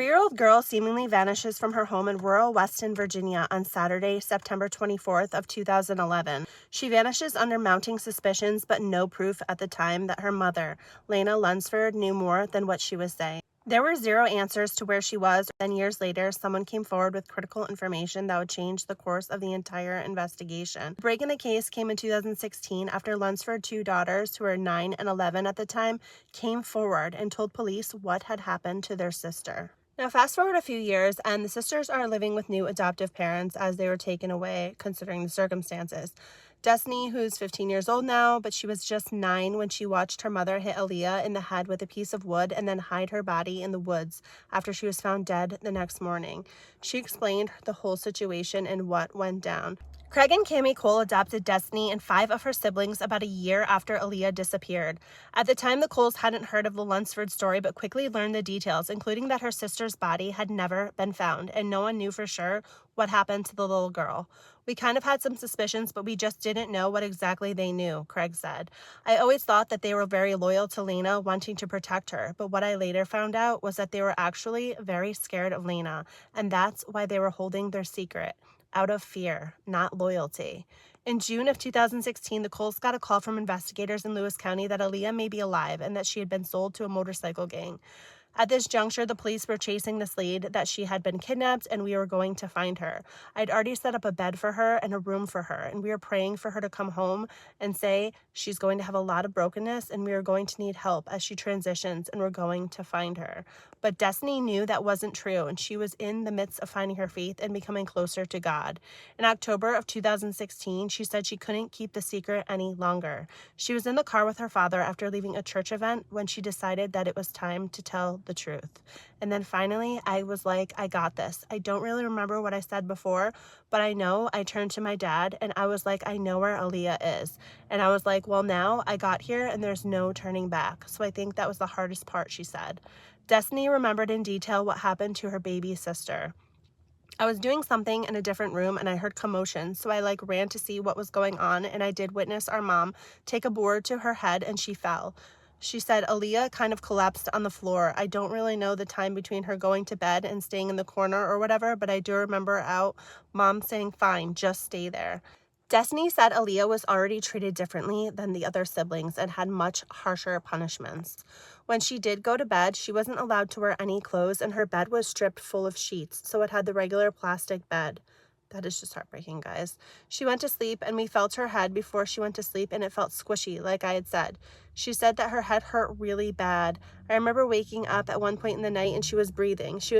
A 3-year-old girl seemingly vanishes from her home in rural Weston, Virginia on Saturday, September 24th of 2011. She vanishes under mounting suspicions, but no proof at the time that her mother, Aliyah Lunsford, knew more than what she was saying. There were zero answers to where she was. Then years later, someone came forward with critical information that would change the course of the entire investigation. The break in the case came in 2016 after Lunsford's 2 daughters, who were 9 and 11 at the time, came forward and told police what had happened to their sister. Now, fast forward a few years, and the sisters are living with new adoptive parents as they were taken away, considering the circumstances. Destiny, who's 15 years old now, but she was just 9 when she watched her mother hit Aliyah in the head with a piece of wood and then hide her body in the woods after she was found dead the next morning. She explained the whole situation and what went down. Craig and Cammie Cole adopted Destiny and 5 of her siblings about a year after Aliyah disappeared. At the time, the Coles hadn't heard of the Lunsford story, but quickly learned the details, including that her sister's body had never been found, and no one knew for sure what happened to the little girl. We kind of had some suspicions, but we just didn't know what exactly they knew, Craig said. I always thought that they were very loyal to Lena, wanting to protect her, but what I later found out was that they were actually very scared of Lena, and that's why they were holding their secret. Out of fear, not loyalty. In June of 2016, the Coles got a call from investigators in Lewis County that Aliyah may be alive and that she had been sold to a motorcycle gang. At this juncture, the police were chasing this lead that she had been kidnapped and we were going to find her. I'd already set up a bed for her and a room for her, and we were praying for her to come home and say she's going to have a lot of brokenness and we are going to need help as she transitions, and we're going to find her. But Destiny knew that wasn't true, and she was in the midst of finding her faith and becoming closer to God. In October of 2016, she said she couldn't keep the secret any longer. She was in the car with her father after leaving a church event when she decided that it was time to tell the truth. And then finally, I was like, I got this. I don't really remember what I said before, but I know I turned to my dad and I was like, I know where Aliyah is. And I was like, well, now I got here and there's no turning back. So I think that was the hardest part, she said. Destiny remembered in detail what happened to her baby sister. I was doing something in a different room and I heard commotion, so I ran to see what was going on, and I did witness our mom take a board to her head and she fell. She said Aliyah kind of collapsed on the floor. I don't really know the time between her going to bed and staying in the corner or whatever, but I do remember mom saying, fine, just stay there. Destiny said Aliyah was already treated differently than the other siblings and had much harsher punishments. When she did go to bed, she wasn't allowed to wear any clothes, and her bed was stripped full of sheets, so it had the regular plastic bed. That is just heartbreaking, guys. She went to sleep, and we felt her head before she went to sleep, and it felt squishy, like I had said. She said that her head hurt really bad. I remember waking up at one point in the night, and she was breathing. She